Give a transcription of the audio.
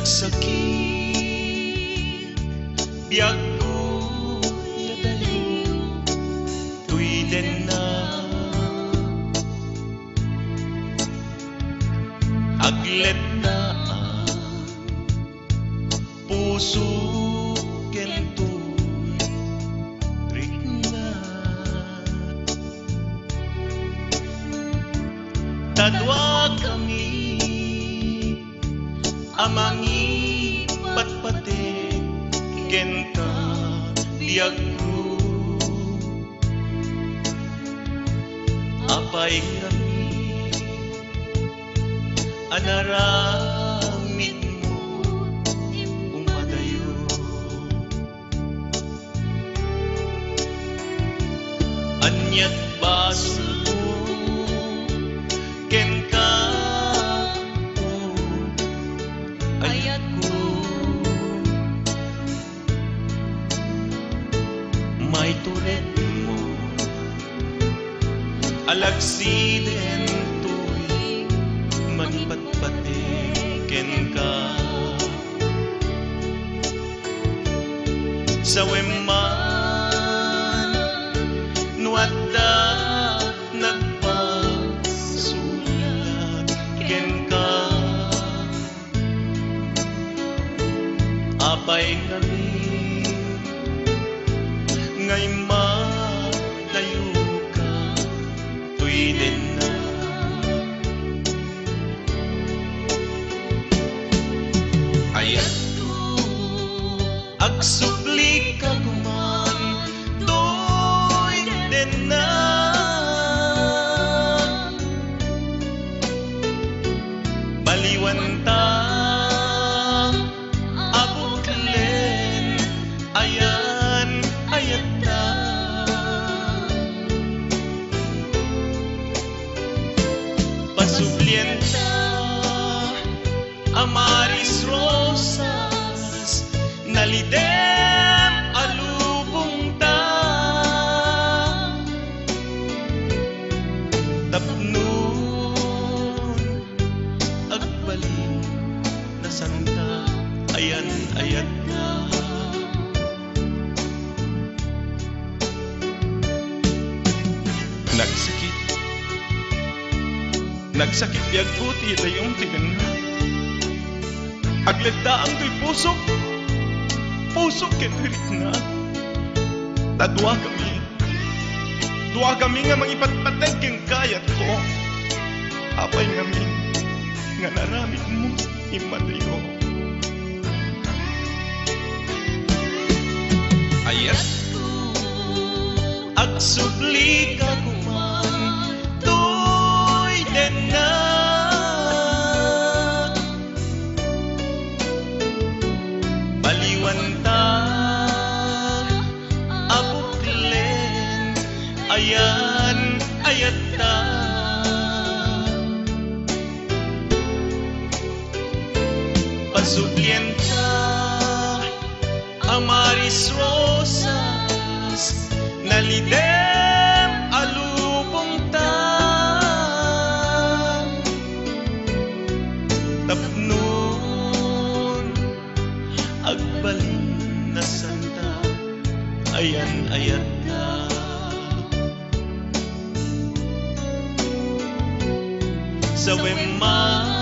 nagsakit, biyag ko nadaliw, tuwiden na. Aglet na ang puso kento'y rikna. Tadwa kami amangi patpate kenta biyag ko. Apay kami anaramid mo umadayo. Anyat baso ken ka ayat ko. May turet mo alagsiden to'y magpatpatiken ka. Sa weman nuadda nagpasulat ken ka. Apay kami ngay malayo ka, tuwiden na. Ayat ko agsubli ka kuman, tuwiden na. Baliwan ta abuklen, ayan ayat na. Pasublien ta amaris rosas, nalidem alubong ta. Tapnon agbalin na santa, ayan ayat na. Nagsakit biyag puti dayong tinan na. Agledda ang to'y pusok kenwirik na. Tadwa kami nga mangipatpateg keng kayat ko. Apay ngamin nga naramid mo imadayo. Ayat ko agsubli ka kuman, tuwiden na. Baliwan ta abuklen, ayan ayat ta. Pasublien ta amaris rosas, nalidem alubong ta. Tapnon agbalin na santa, ayan ayat na. Sa weman